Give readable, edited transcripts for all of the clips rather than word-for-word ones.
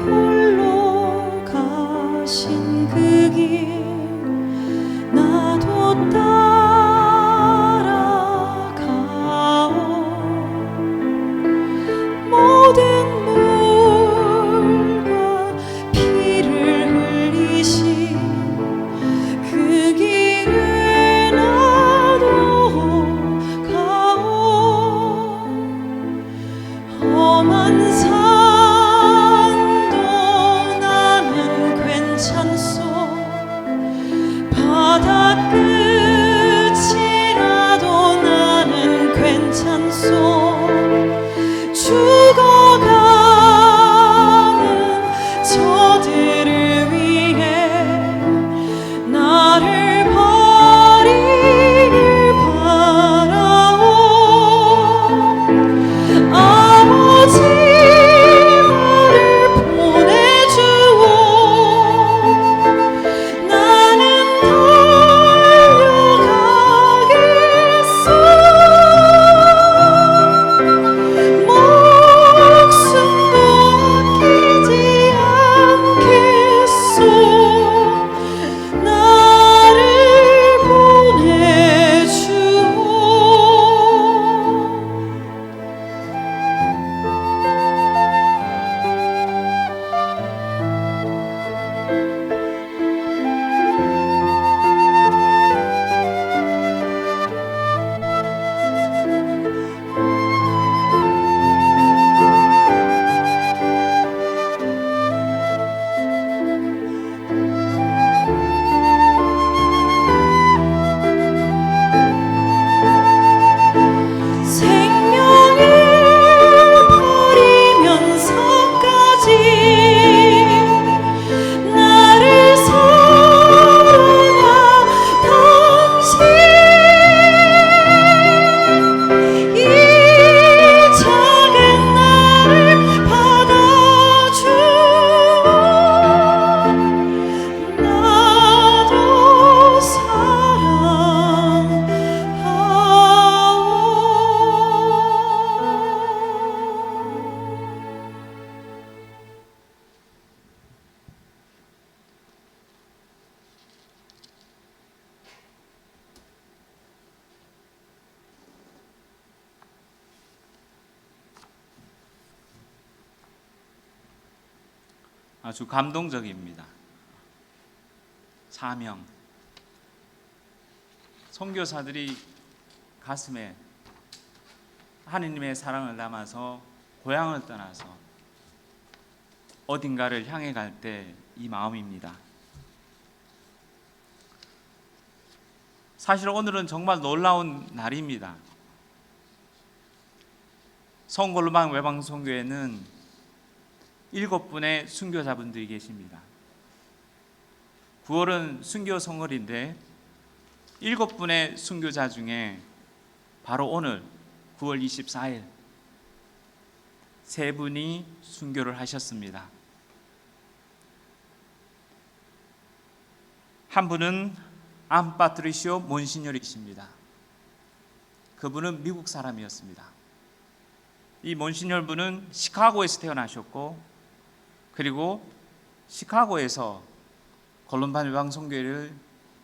홀로 가신 그 길 나도 따라가오. 모든 물과 피를 흘리신 그 길을 나도 가오. 험한 산도 나는 괜찮소. 바다 끝이라도 나는 괜찮소. 죽어가는 저들을 위해 나를 버리길 바라오. 아버지 나를 보내주오. 나는 달려가겠소. 목숨도 아끼지 않겠소. 나를 보내주오. 생명을 버리면서까지 나를 사랑하던 이 작은 나를 받아주오. 나도 아주 감동적입니다. 사명. 선교사들이 가슴에 하느님의 사랑을 담아서 고향을 떠나서 어딘가를 향해 갈 때 이 마음입니다. 사실 오늘은 정말 놀라운 날입니다. 성골로방 외방선교회는 7분의 순교자분들이 계십니다. 9월은 순교 성월인데 7분의 순교자 중에 바로 오늘 9월 24일 3분이 순교를 하셨습니다. 한 분은 암파트리시오 몬시뇨리십니다. 그분은 미국 사람이었습니다. 이 몬시뇨 분은 시카고에서 태어나셨고, 그리고 시카고에서 골룸반 외방선교회를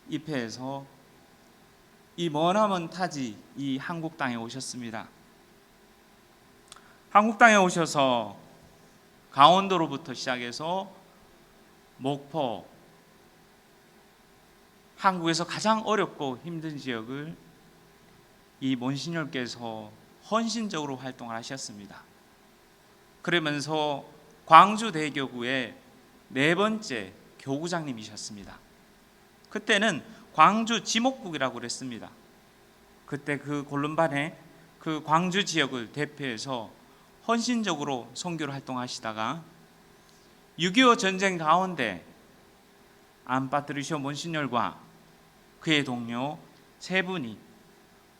입회해서 이 머나먼 타지 이 한국 땅에 오셨습니다. 한국 땅에 오셔서 강원도로부터 시작해서 목포, 한국에서 가장 어렵고 힘든 지역을 이 몬시뇨께서 헌신적으로 활동을 하셨습니다. 그러면서 광주대교구의 4번째 교구장님이셨습니다. 그때는 광주 지목국이라고 그랬습니다. 그때 그 골룸반의 그 광주 지역을 대표해서 헌신적으로 선교를 활동하시다가 6.25 전쟁 가운데 암파트리시오 몬시뇨과 그의 동료 3분이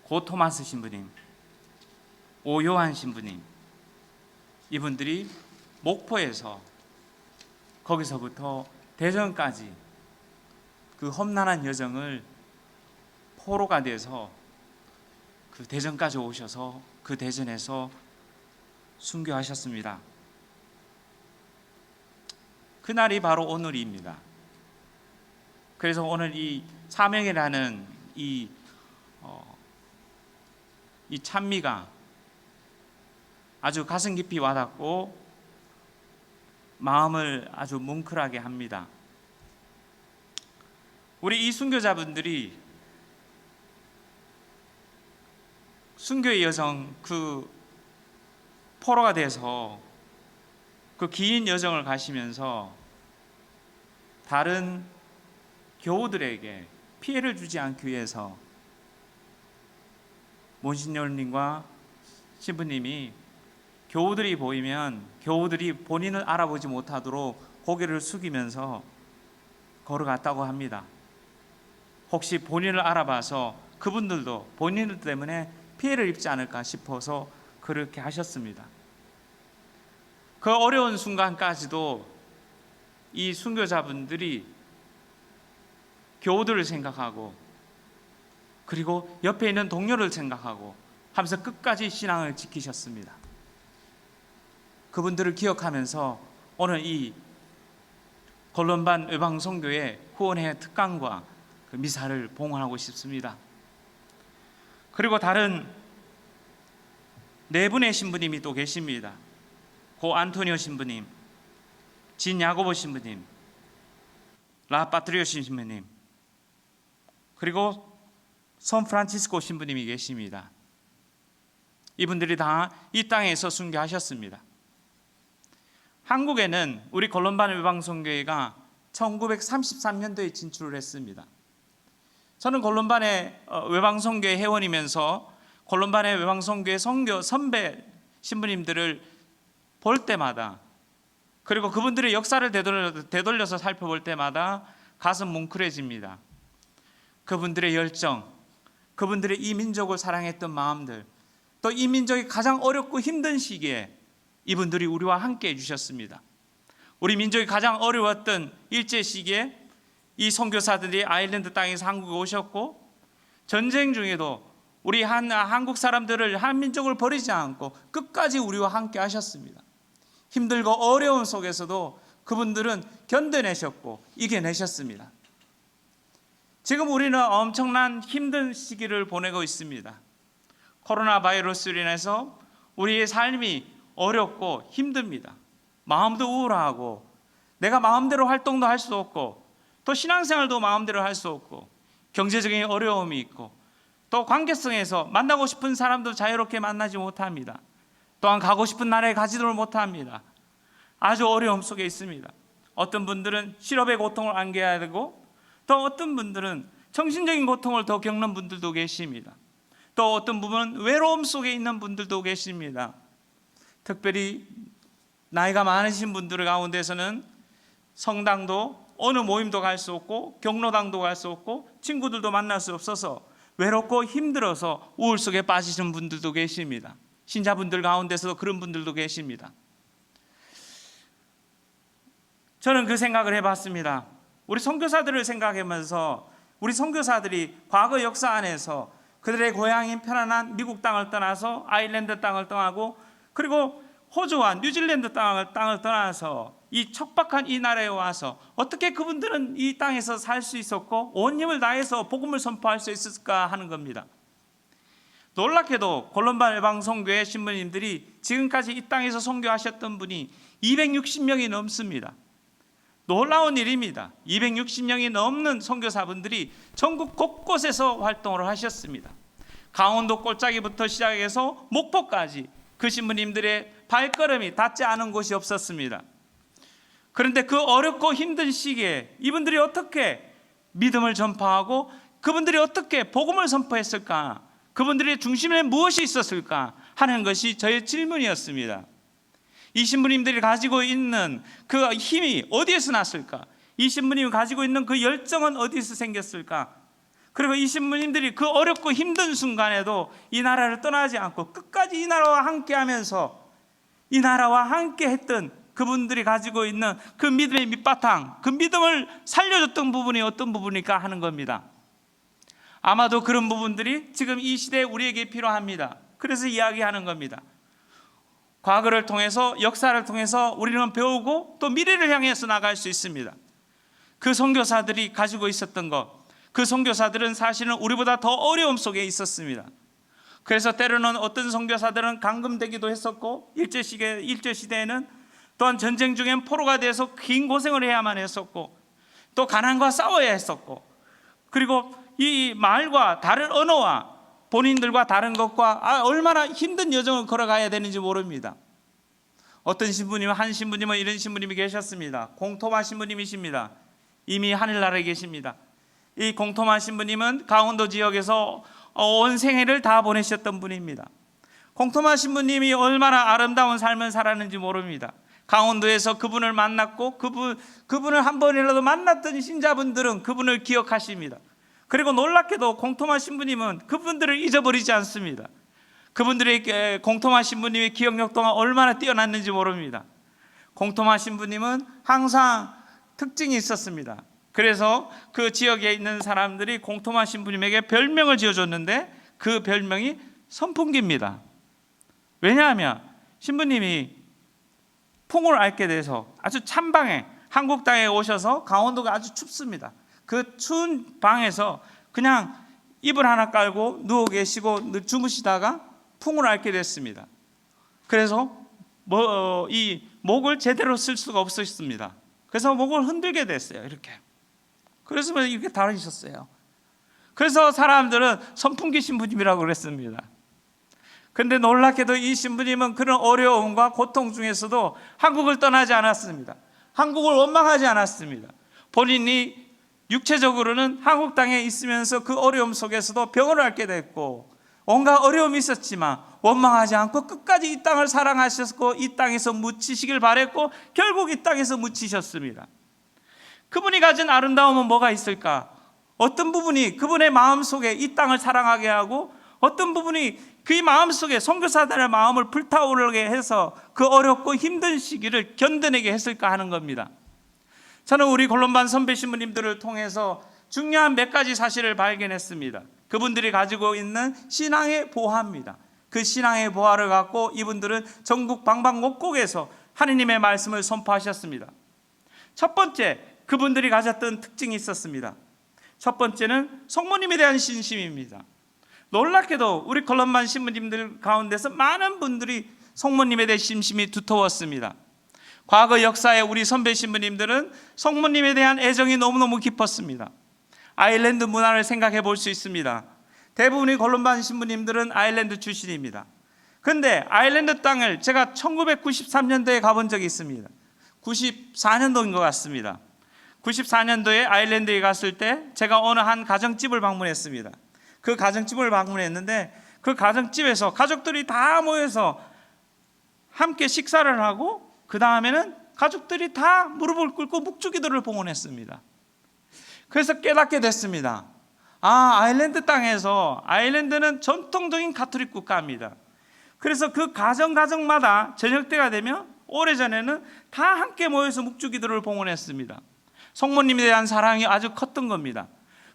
고 토마스 신부님, 오요한 신부님, 이분들이 목포에서 거기서부터 대전까지 그 험난한 여정을 포로가 돼서 그 대전까지 오셔서 그 대전에서 순교하셨습니다. 그날이 바로 오늘입니다. 그래서 오늘 이 사명이라는 이 찬미가 아주 가슴 깊이 와닿고 마음을 아주 뭉클하게 합니다. 우리 이 순교자분들이 순교의 여정, 그 포로가 돼서 그 긴 여정을 가시면서 다른 교우들에게 피해를 주지 않기 위해서 몬신녀님과 신부님이 교우들이 보이면 교우들이 본인을 알아보지 못하도록 고개를 숙이면서 걸어갔다고 합니다. 혹시 본인을 알아봐서 그분들도 본인 때문에 피해를 입지 않을까 싶어서 그렇게 하셨습니다. 그 어려운 순간까지도 이 순교자분들이 교우들을 생각하고 그리고 옆에 있는 동료를 생각하고 하면서 끝까지 신앙을 지키셨습니다. 그분들을 기억하면서 오늘 이 걸론반 외방선교회 후원회 특강과 그 미사를 봉헌하고 싶습니다. 그리고 다른 네 분의 신부님이 또 계십니다. 고 안토니오 신부님, 진 야고보 신부님, 라 파트리오 신부님, 그리고 선 프란치스코 신부님이 계십니다. 이분들이 다 이 땅에서 순교하셨습니다. 한국에는 우리 걸론반 외방선교회가 1933년도에 진출을 했습니다. 저는 걸론반의 외방선교회 회원이면서 걸론반의 외방선교회 선교 선배 신부님들을 볼 때마다 그리고 그분들의 역사를 되돌려서 살펴볼 때마다 가슴 뭉클해집니다. 그분들의 열정, 그분들의 이 민족을 사랑했던 마음들, 또 이 민족이 가장 어렵고 힘든 시기에 이분들이 우리와 함께 해주셨습니다. 우리 민족이 가장 어려웠던 일제 시기에 이 선교사들이 아일랜드 땅에서 한국에 오셨고 전쟁 중에도 우리 한국 사람들을 한민족을 버리지 않고 끝까지 우리와 함께 하셨습니다. 힘들고 어려움 속에서도 그분들은 견뎌내셨고 이겨내셨습니다. 지금 우리는 엄청난 힘든 시기를 보내고 있습니다. 코로나 바이러스로 인해서 우리의 삶이 어렵고 힘듭니다. 마음도 우울하고 내가 마음대로 활동도 할 수 없고 또 신앙생활도 마음대로 할 수 없고 경제적인 어려움이 있고 또 관계성에서 만나고 싶은 사람도 자유롭게 만나지 못합니다. 또한 가고 싶은 나라에 가지도 못합니다. 아주 어려움 속에 있습니다. 어떤 분들은 실업의 고통을 안겨야 되고 또 어떤 분들은 정신적인 고통을 더 겪는 분들도 계십니다. 또 어떤 부분은 외로움 속에 있는 분들도 계십니다. 특별히 나이가 많으신 분들 가운데서는 성당도 어느 모임도 갈 수 없고 경로당도 갈 수 없고 친구들도 만날 수 없어서 외롭고 힘들어서 우울 속에 빠지시는 분들도 계십니다. 신자분들 가운데서도 그런 분들도 계십니다. 저는 그 생각을 해봤습니다. 우리 선교사들을 생각하면서 우리 선교사들이 과거 역사 안에서 그들의 고향인 편안한 미국 땅을 떠나서 아일랜드 땅을 떠나고 그리고 호주와 뉴질랜드 땅을 떠나서 이 척박한 이 나라에 와서 어떻게 그분들은 이 땅에서 살 수 있었고 온 힘을 다해서 복음을 선포할 수 있을까 하는 겁니다. 놀랍게도 걸론반 외방선교회 신부님들이 지금까지 이 땅에서 선교하셨던 분이 260명이 넘습니다. 놀라운 일입니다. 260명이 넘는 선교사분들이 전국 곳곳에서 활동을 하셨습니다. 강원도 골짜기부터 시작해서 목포까지 그 신부님들의 발걸음이 닿지 않은 곳이 없었습니다. 그런데 그 어렵고 힘든 시기에 이분들이 어떻게 믿음을 전파하고 그분들이 어떻게 복음을 선포했을까? 그분들의 중심에 무엇이 있었을까? 하는 것이 저의 질문이었습니다. 이 신부님들이 가지고 있는 그 힘이 어디에서 났을까? 이 신부님이 가지고 있는 그 열정은 어디에서 생겼을까? 그리고 이 신부님들이 그 어렵고 힘든 순간에도 이 나라를 떠나지 않고 끝까지 이 나라와 함께 하면서 이 나라와 함께 했던 그분들이 가지고 있는 그 믿음의 밑바탕, 그 믿음을 살려줬던 부분이 어떤 부분일까 하는 겁니다. 아마도 그런 부분들이 지금 이 시대에 우리에게 필요합니다. 그래서 이야기하는 겁니다. 과거를 통해서, 역사를 통해서 우리는 배우고 또 미래를 향해서 나갈 수 있습니다. 그 선교사들이 가지고 있었던 것, 그 선교사들은 사실은 우리보다 더 어려움 속에 있었습니다. 그래서 때로는 어떤 선교사들은 감금되기도 했었고, 일제시대에는 또한 전쟁 중엔 포로가 돼서 긴 고생을 해야만 했었고, 또 가난과 싸워야 했었고, 그리고 이 말과 다른 언어와 본인들과 다른 것과 얼마나 힘든 여정을 걸어가야 되는지 모릅니다. 어떤 신부님, 한 신부님은 이런 신부님이 계셨습니다. 공토마 신부님이십니다. 이미 하늘나라에 계십니다. 이 공토마 신부님은 강원도 지역에서 온 생애를 다 보내셨던 분입니다. 공토마 신부님이 얼마나 아름다운 삶을 살았는지 모릅니다. 강원도에서 그분을 만났고 그분을 한 번이라도 만났던 신자분들은 그분을 기억하십니다. 그리고 놀랍게도 공토마 신부님은 그분들을 잊어버리지 않습니다. 그분들의 공토마 신부님의 기억력 또한 얼마나 뛰어났는지 모릅니다. 공토마 신부님은 항상 특징이 있었습니다. 그래서 그 지역에 있는 사람들이 공토마 신부님에게 별명을 지어줬는데 그 별명이 선풍기입니다. 왜냐하면 신부님이 풍을 앓게 돼서 아주 찬 방에, 한국 땅에 오셔서 강원도가 아주 춥습니다. 그 추운 방에서 그냥 이불 하나 깔고 누워 계시고 주무시다가 풍을 앓게 됐습니다. 그래서 이 목을 제대로 쓸 수가 없었습니다. 그래서 목을 흔들게 됐어요. 이렇게. 그래서 이렇게 다니셨어요. 그래서 사람들은 선풍기 신부님이라고 그랬습니다. 그런데 놀랍게도 이 신부님은 그런 어려움과 고통 중에서도 한국을 떠나지 않았습니다. 한국을 원망하지 않았습니다. 본인이 육체적으로는 한국 땅에 있으면서 그 어려움 속에서도 병을 앓게 됐고 온갖 어려움이 있었지만 원망하지 않고 끝까지 이 땅을 사랑하셨고 이 땅에서 묻히시길 바랬고 결국 이 땅에서 묻히셨습니다. 그분이 가진 아름다움은 뭐가 있을까? 어떤 부분이 그분의 마음속에 이 땅을 사랑하게 하고 어떤 부분이 그의 마음속에 선교사들의 마음을 불타오르게 해서 그 어렵고 힘든 시기를 견뎌내게 했을까 하는 겁니다. 저는 우리 골론반 선배 신부님들을 통해서 중요한 몇 가지 사실을 발견했습니다. 그분들이 가지고 있는 신앙의 보화입니다. 그 신앙의 보화를 갖고 이분들은 전국 방방곡곡에서 하느님의 말씀을 선포하셨습니다. 첫 번째, 그분들이 가졌던 특징이 있었습니다. 첫 번째는 성모님에 대한 신심입니다. 놀랍게도 우리 골론반 신부님들 가운데서 많은 분들이 성모님에 대한 신심이 두터웠습니다. 과거 역사에 우리 선배 신부님들은 성모님에 대한 애정이 너무너무 깊었습니다. 아일랜드 문화를 생각해 볼 수 있습니다. 대부분의 골론반 신부님들은 아일랜드 출신입니다. 그런데 아일랜드 땅을 제가 1993년도에 가본 적이 있습니다. 94년도인 것 같습니다. 94년도에 아일랜드에 갔을 때 제가 어느 한 가정집을 방문했습니다. 그 가정집을 방문했는데 그 가정집에서 가족들이 다 모여서 함께 식사를 하고 그 다음에는 가족들이 다 무릎을 꿇고 묵주기도를 봉헌했습니다. 그래서 깨닫게 됐습니다. 아일랜드 땅에서 아일랜드는 전통적인 가톨릭 국가입니다. 그래서 그 가정마다 저녁 때가 되면 오래전에는 다 함께 모여서 묵주기도를 봉헌했습니다. 성모님에 대한 사랑이 아주 컸던 겁니다.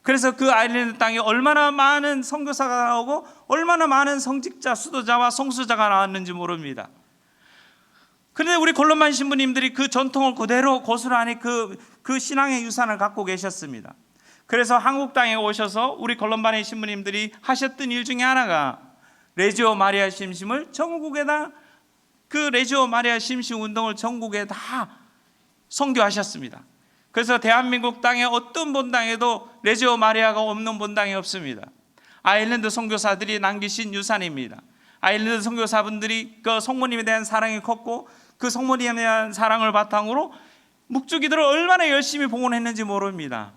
그래서 그 아일랜드 땅에 얼마나 많은 선교사가 나오고 얼마나 많은 성직자, 수도자와 성수자가 나왔는지 모릅니다. 그런데 우리 골론반 신부님들이 그 전통을 그대로 고스란히 그 신앙의 유산을 갖고 계셨습니다. 그래서 한국 땅에 오셔서 우리 골론반의 신부님들이 하셨던 일 중에 하나가 레지오 마리아 심심을 전국에다 그 레지오 마리아 심심 운동을 전국에 다 선교하셨습니다. 그래서 대한민국 땅에 어떤 본당에도 레지오 마리아가 없는 본당이 없습니다. 아일랜드 선교사들이 남기신 유산입니다. 아일랜드 선교사분들이 그 성모님에 대한 사랑이 컸고 그 성모님에 대한 사랑을 바탕으로 묵주기도를 얼마나 열심히 봉헌했는지 모릅니다.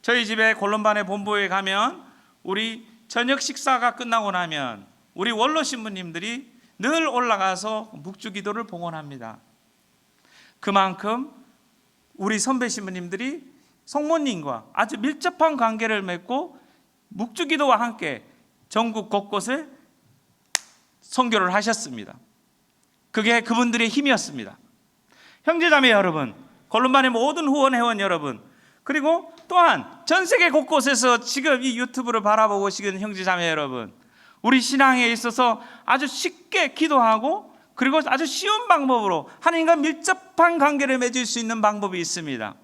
저희 집에 골론반의 본부에 가면 우리 저녁 식사가 끝나고 나면 우리 원로 신부님들이 늘 올라가서 묵주기도를 봉헌합니다. 그만큼 우리 선배 신부님들이 성모님과 아주 밀접한 관계를 맺고 묵주기도와 함께 전국 곳곳을 선교를 하셨습니다. 그게 그분들의 힘이었습니다. 형제자매 여러분, 골론반의 모든 후원 회원 여러분, 그리고 또한 전 세계 곳곳에서 지금 이 유튜브를 바라보고 계시는 형제자매 여러분, 우리 신앙에 있어서 아주 쉽게 기도하고 그리고 아주 쉬운 방법으로 하나님과 밀접한 관계를 맺을 수 있는 방법이 있습니다.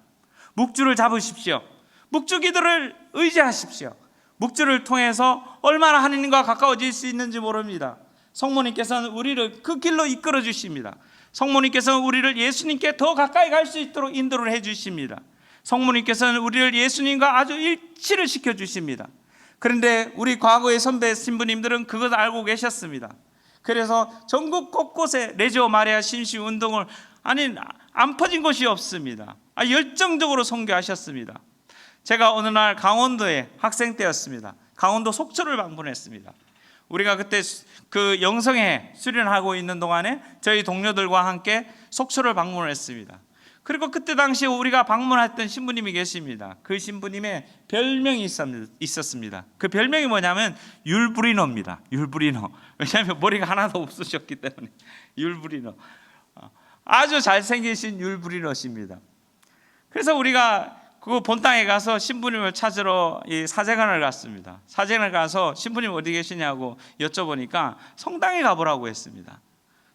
묵주를 잡으십시오. 묵주 기도를 의지하십시오. 묵주를 통해서 얼마나 하나님과 가까워질 수 있는지 모릅니다. 성모님께서는 우리를 그 길로 이끌어 주십니다. 성모님께서는 우리를 예수님께 더 가까이 갈 수 있도록 인도를 해 주십니다. 성모님께서는 우리를 예수님과 아주 일치를 시켜 주십니다. 그런데 우리 과거의 선배 신부님들은 그것 알고 계셨습니다. 그래서 전국 곳곳에 레지오 마리아 심시 운동을 안 퍼진 곳이 없습니다. 열정적으로 선교하셨습니다. 제가 어느 날 강원도에 학생 때였습니다. 강원도 속초를 방문했습니다. 우리가 그때 그 영성에 수련하고 있는 동안에 저희 동료들과 함께 속초를 방문을 했습니다. 그리고 그때 당시에 우리가 방문했던 신부님이 계십니다. 그 신부님의 별명이 있었습니다. 그 별명이 뭐냐면 율브리노입니다. 율브리노. 왜냐하면 머리가 하나도 없으셨기 때문에 율브리노. 아주 잘생기신 율브리노십니다. 그래서 우리가 그 본당에 가서 신부님을 찾으러 이 사제관을 갔습니다. 사제관을 가서 신부님 어디 계시냐고 여쭤보니까 성당에 가보라고 했습니다.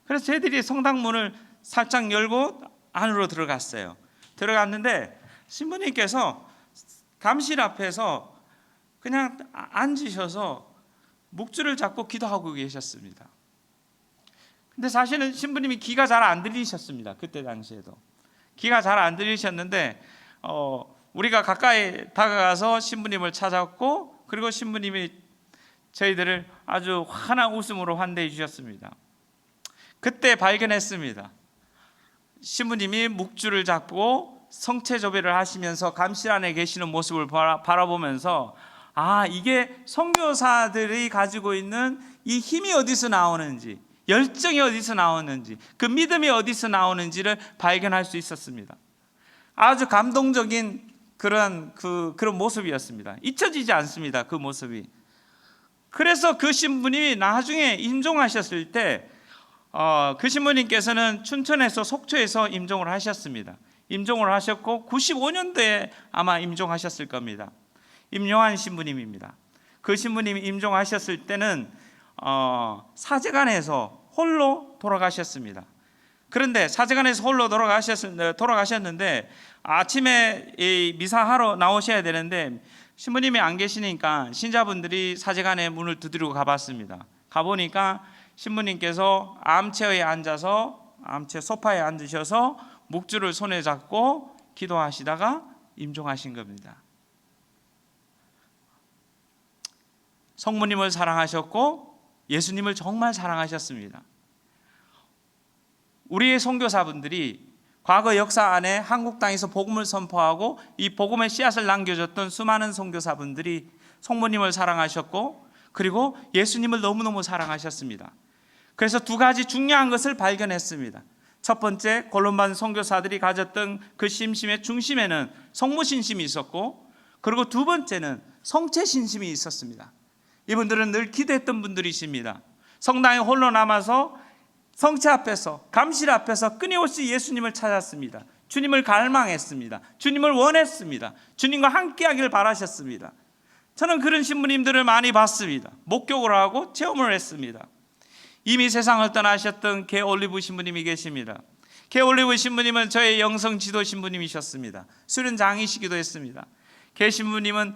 그래서 저희들이 성당문을 살짝 열고 안으로 들어갔어요. 들어갔는데 신부님께서 감실 앞에서 그냥 앉으셔서 묵주를 잡고 기도하고 계셨습니다. 근데 사실은 신부님이 귀가 잘 안 들리셨습니다. 그때 당시에도 귀가 잘 안 들리셨는데 우리가 가까이 다가가서 신부님을 찾았고, 그리고 신부님이 저희들을 아주 환한 웃음으로 환대해 주셨습니다. 그때 발견했습니다. 신부님이 묵주를 잡고 성체조배를 하시면서 감실 안에 계시는 모습을 바라보면서 이게 선교사들이 가지고 있는 이 힘이 어디서 나오는지, 열정이 어디서 나오는지, 그 믿음이 어디서 나오는지를 발견할 수 있었습니다. 아주 감동적인 그런 모습이었습니다. 잊혀지지 않습니다. 그 모습이. 그래서 그 신부님이 나중에 임종하셨을 때 그 신부님께서는 춘천에서 속초에서 임종을 하셨습니다. 임종을 하셨고 95년도에 아마 임종하셨을 겁니다. 임용환 신부님입니다. 그 신부님이 임종하셨을 때는 사제관에서 홀로 돌아가셨습니다. 그런데 사제관에서 홀로 돌아가셨는데 아침에 미사하러 나오셔야 되는데 신부님이 안 계시니까 신자분들이 사제관의 문을 두드리고 가봤습니다. 가보니까 신부님께서 암체에 앉아서 암체 소파에 앉으셔서 묵주를 손에 잡고 기도하시다가 임종하신 겁니다. 성모님을 사랑하셨고 예수님을 정말 사랑하셨습니다. 우리의 선교사분들이 과거 역사 안에 한국 땅에서 복음을 선포하고 이 복음의 씨앗을 남겨줬던 수많은 선교사분들이 성모님을 사랑하셨고 그리고 예수님을 너무너무 사랑하셨습니다. 그래서 두 가지 중요한 것을 발견했습니다. 첫 번째, 골론반 선교사들이 가졌던 그 심심의 중심에는 성모신심이 있었고, 그리고 두 번째는 성체신심이 있었습니다. 이분들은 늘 기도했던 분들이십니다. 성당에 홀로 남아서 성체 앞에서, 감실 앞에서 끊임없이 예수님을 찾았습니다. 주님을 갈망했습니다. 주님을 원했습니다. 주님과 함께하기를 바라셨습니다. 저는 그런 신부님들을 많이 봤습니다. 목격을 하고 체험을 했습니다. 이미 세상을 떠나셨던 개 올리브 신부님이 계십니다. 개 올리브 신부님은 저의 영성 지도 신부님이셨습니다. 수련장이시기도 했습니다. 개 신부님은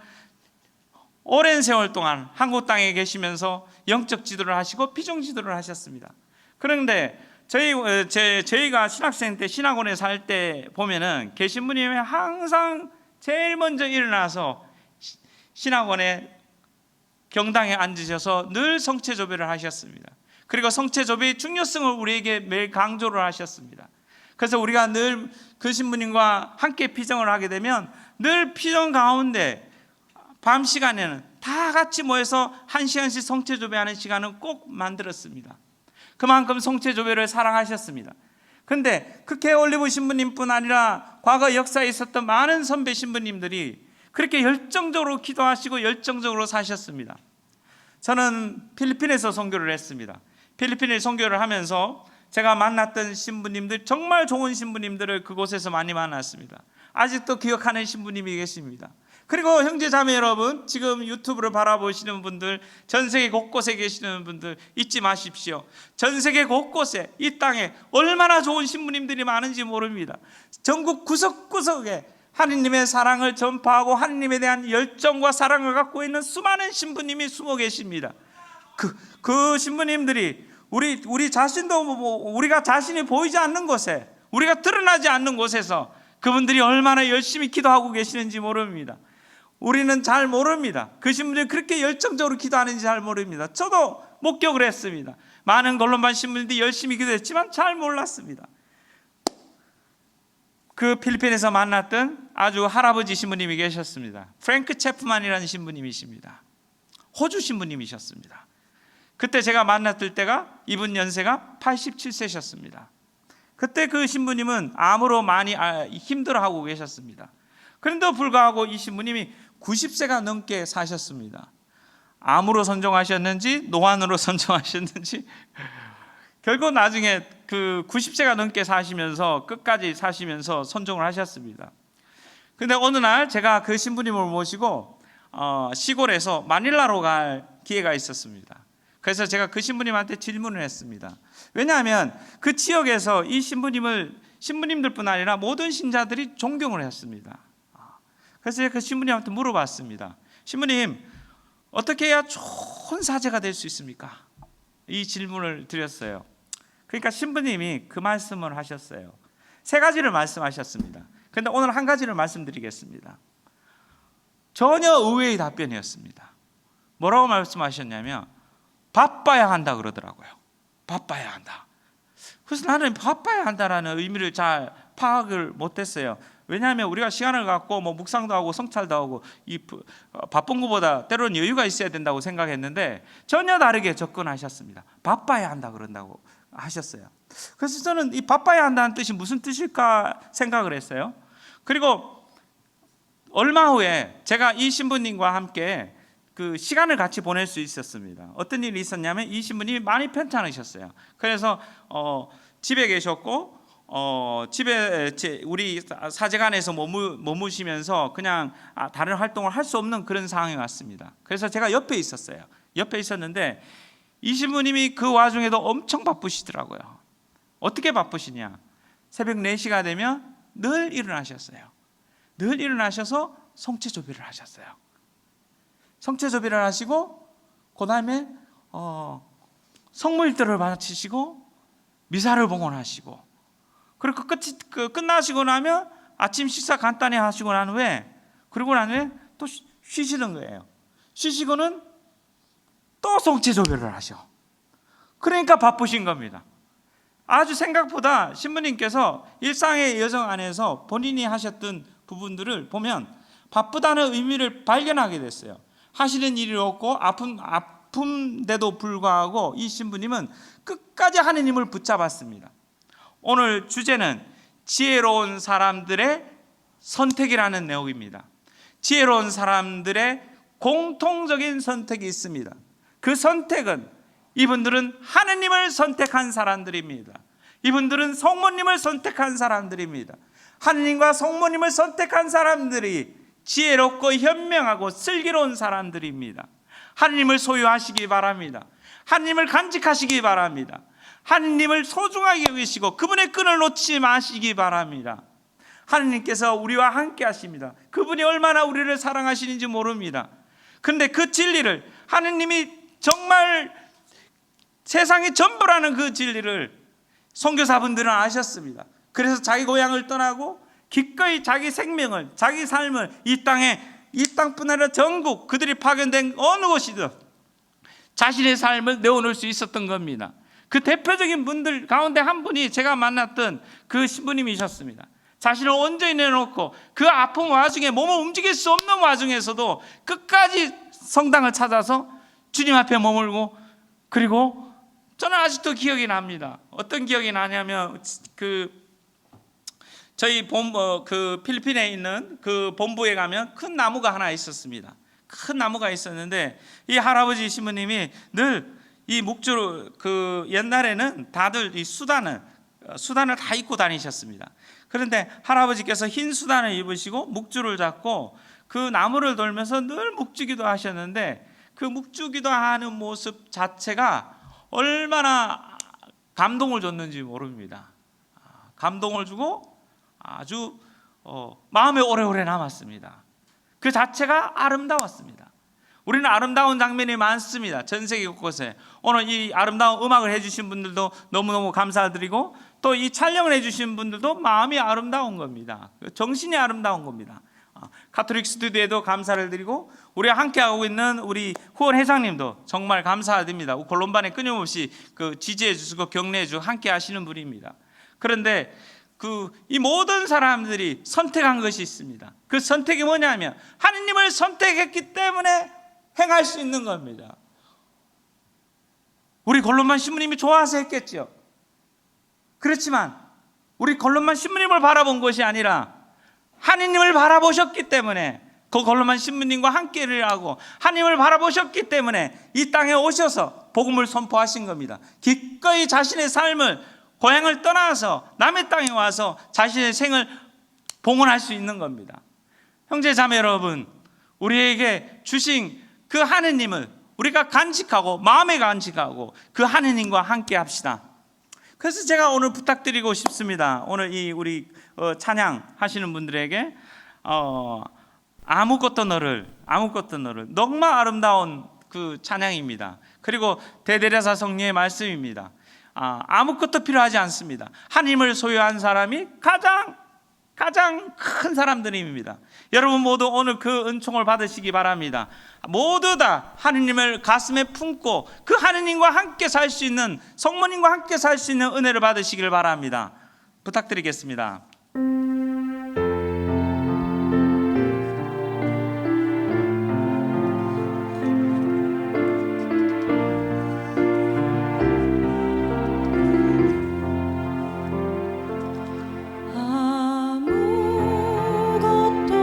오랜 세월 동안 한국 땅에 계시면서 영적 지도를 하시고 피종 지도를 하셨습니다. 그런데 저희가 신학생 때 신학원에 살 때 보면은 개 신부님이 항상 제일 먼저 일어나서 신학원에 경당에 앉으셔서 늘 성체조배를 하셨습니다. 그리고 성체조배의 중요성을 우리에게 매일 강조를 하셨습니다. 그래서 우리가 늘 그 신부님과 함께 피정을 하게 되면 늘 피정 가운데 밤 시간에는 다 같이 모여서 1시간씩 성체조배하는 시간을 꼭 만들었습니다. 그만큼 성체조배를 사랑하셨습니다. 그런데 그 개올리브 신부님뿐 아니라 과거 역사에 있었던 많은 선배 신부님들이 그렇게 열정적으로 기도하시고 열정적으로 사셨습니다. 저는 필리핀에서 선교를 했습니다. 필리핀에 선교를 하면서 제가 만났던 신부님들, 정말 좋은 신부님들을 그곳에서 많이 만났습니다. 아직도 기억하는 신부님이 계십니다. 그리고 형제자매 여러분, 지금 유튜브를 바라보시는 분들, 전 세계 곳곳에 계시는 분들 잊지 마십시오. 전 세계 곳곳에 이 땅에 얼마나 좋은 신부님들이 많은지 모릅니다. 전국 구석구석에 하느님의 사랑을 전파하고 하느님에 대한 열정과 사랑을 갖고 있는 수많은 신부님이 숨어 계십니다. 그 신부님들이 우리 자신도 우리가 자신이 보이지 않는 곳에, 우리가 드러나지 않는 곳에서 그분들이 얼마나 열심히 기도하고 계시는지 모릅니다. 우리는 잘 모릅니다. 그 신부님이 그렇게 열정적으로 기도하는지 잘 모릅니다. 저도 목격을 했습니다. 많은 걸론반 신부님들이 열심히 기도했지만 잘 몰랐습니다. 그 필리핀에서 만났던 아주 할아버지 신부님이 계셨습니다. 프랭크 체프만이라는 신부님이십니다. 호주 신부님이셨습니다. 그때 제가 만났을 때가 이분 연세가 87세셨습니다. 그때 그 신부님은 암으로 많이 힘들어하고 계셨습니다. 그런데도 불구하고 이 신부님이 90세가 넘게 사셨습니다. 암으로 선종하셨는지 노안으로 선종하셨는지 결국 나중에 그 90세가 넘게 사시면서 끝까지 사시면서 선종을 하셨습니다. 그런데 어느 날 제가 그 신부님을 모시고 시골에서 마닐라로 갈 기회가 있었습니다. 그래서 제가 그 신부님한테 질문을 했습니다. 왜냐하면 그 지역에서 이 신부님들뿐 아니라 모든 신자들이 존경을 했습니다. 그래서 제가 그 신부님한테 물어봤습니다. 신부님, 어떻게 해야 좋은 사제가 될 수 있습니까? 이 질문을 드렸어요. 그러니까 신부님이 그 말씀을 하셨어요. 세 가지를 말씀하셨습니다. 그런데 오늘 한 가지를 말씀드리겠습니다. 전혀 의외의 답변이었습니다. 뭐라고 말씀하셨냐면 바빠야 한다 그러더라고요. 바빠야 한다. 그래서 나는 바빠야 한다라는 의미를 잘 파악을 못했어요. 왜냐하면 우리가 시간을 갖고 묵상도 하고 성찰도 하고 바쁜 것보다 때로는 여유가 있어야 된다고 생각했는데 전혀 다르게 접근하셨습니다. 바빠야 한다 그런다고 하셨어요. 그래서 저는 이 바빠야 한다는 뜻이 무슨 뜻일까 생각을 했어요. 그리고 얼마 후에 제가 이 신부님과 함께 그 시간을 같이 보낼 수 있었습니다. 어떤 일이 있었냐면 이 신부님이 많이 편찮으셨어요. 그래서 집에 계셨고 집에 우리 사제관에서 머무시면서 그냥 다른 활동을 할 수 없는 그런 상황이 왔습니다. 그래서 제가 옆에 있었어요. 옆에 있었는데 이 신부님이 그 와중에도 엄청 바쁘시더라고요. 어떻게 바쁘시냐? 새벽 4시가 되면 늘 일어나셨어요. 늘 일어나셔서 성체조비를 하셨어요. 성체조비를 하시고 그 다음에 성물들을 바치시고 미사를 봉헌하시고, 그리고 끝나시고 나면 아침 식사 간단히 하시고 난 후에, 그리고 난 후에 또 쉬시는 거예요. 쉬시고는 또 성체조별을 하셔. 그러니까 바쁘신 겁니다. 아주 생각보다 신부님께서 일상의 여정 안에서 본인이 하셨던 부분들을 보면 바쁘다는 의미를 발견하게 됐어요. 하시는 일이 없고 아픔인데도 불구하고 이 신부님은 끝까지 하느님을 붙잡았습니다. 오늘 주제는 지혜로운 사람들의 선택이라는 내용입니다. 지혜로운 사람들의 공통적인 선택이 있습니다. 그 선택은 이분들은 하느님을 선택한 사람들입니다. 이분들은 성모님을 선택한 사람들입니다. 하느님과 성모님을 선택한 사람들이 지혜롭고 현명하고 슬기로운 사람들입니다. 하느님을 소유하시기 바랍니다. 하느님을 간직하시기 바랍니다. 하느님을 소중하게 여기시고 그분의 끈을 놓지 마시기 바랍니다. 하느님께서 우리와 함께 하십니다. 그분이 얼마나 우리를 사랑하시는지 모릅니다. 그런데 그 진리를, 하느님이 정말 세상의 전부라는 그 진리를 선교사분들은 아셨습니다. 그래서 자기 고향을 떠나고 기꺼이 자기 생명을, 자기 삶을 이 땅뿐 아니라 전국, 그들이 파견된 어느 곳이든 자신의 삶을 내어놓을 수 있었던 겁니다. 그 대표적인 분들 가운데 한 분이 제가 만났던 그 신부님이셨습니다. 자신을 온전히 내놓고 그 아픔 와중에 몸을 움직일 수 없는 와중에서도 끝까지 성당을 찾아서 주님 앞에 머물고, 그리고 저는 아직도 기억이 납니다. 어떤 기억이 나냐면 저희 그 필리핀에 있는 그 본부에 가면 큰 나무가 하나 있었습니다. 큰 나무가 있었는데 이 할아버지 신부님이 늘 이 묵주로, 옛날에는 다들 이 수단을 다 입고 다니셨습니다. 그런데 할아버지께서 흰 수단을 입으시고 묵주를 잡고 그 나무를 돌면서 늘 묵주기도 하셨는데 그 묵주기도 하는 모습 자체가 얼마나 감동을 줬는지 모릅니다. 감동을 주고 아주 마음에 오래오래 남았습니다. 그 자체가 아름다웠습니다. 우리는 아름다운 장면이 많습니다. 전 세계 곳곳에. 오늘 이 아름다운 음악을 해주신 분들도 너무너무 감사드리고 또 이 촬영을 해주신 분들도 마음이 아름다운 겁니다. 정신이 아름다운 겁니다. 카톨릭 스튜디오에도 감사를 드리고 우리가 함께하고 있는 우리 후원 회장님도 정말 감사드립니다. 골론반에 끊임없이 지지해 주시고 격려해 주고 함께 하시는 분입니다. 그런데 이 모든 사람들이 선택한 것이 있습니다. 그 선택이 뭐냐면 하느님을 선택했기 때문에 행할 수 있는 겁니다. 우리 골론반 신부님이 좋아서 했겠죠. 그렇지만 우리 골론반 신부님을 바라본 것이 아니라 하느님을 바라보셨기 때문에 그 골론반 신부님과 함께를 하고 하느님을 바라보셨기 때문에 이 땅에 오셔서 복음을 선포하신 겁니다. 기꺼이 자신의 삶을 고향을 떠나서 남의 땅에 와서 자신의 생을 봉헌할 수 있는 겁니다. 형제 자매 여러분, 우리에게 주신 그 하느님을 우리가 간직하고 마음에 간직하고 그 하느님과 함께 합시다. 그래서 제가 오늘 부탁드리고 싶습니다. 오늘 우리 찬양 하시는 분들에게 아무것도 너를 너무 아름다운 그 찬양입니다. 그리고 대대라사 성리의 말씀입니다. 아무것도 필요하지 않습니다. 하나님을 소유한 사람이 가장 큰 사람들입니다. 여러분 모두 오늘 그 은총을 받으시기 바랍니다. 모두 다 하느님을 가슴에 품고 그 하느님과 함께 살 수 있는, 성모님과 함께 살 수 있는 은혜를 받으시길 바랍니다. 부탁드리겠습니다. 아무것도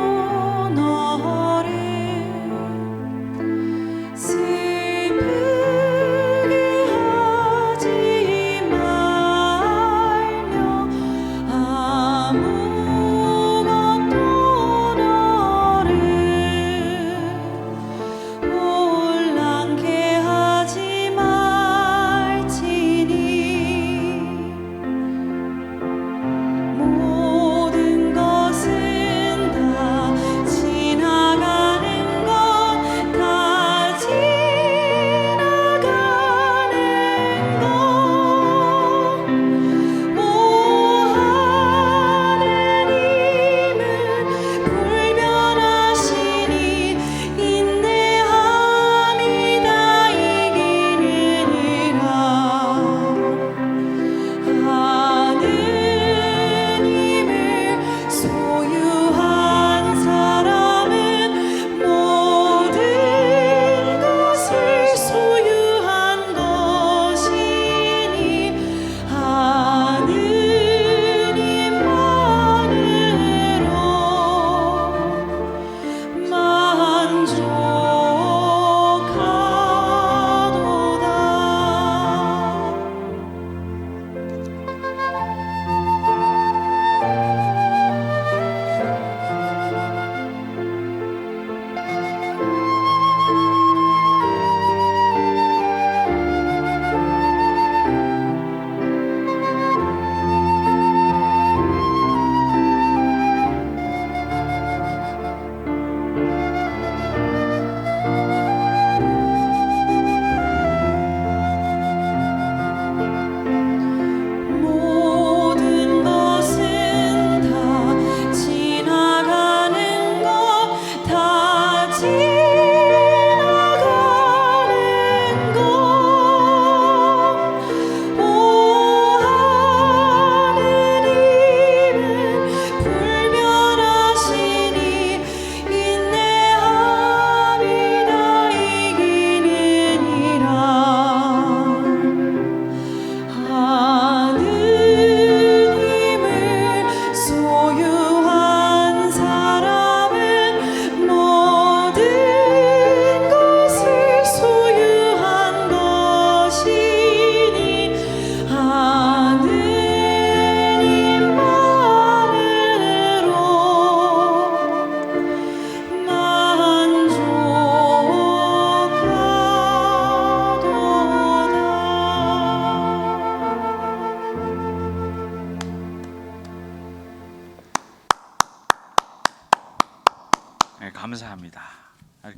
감사합니다.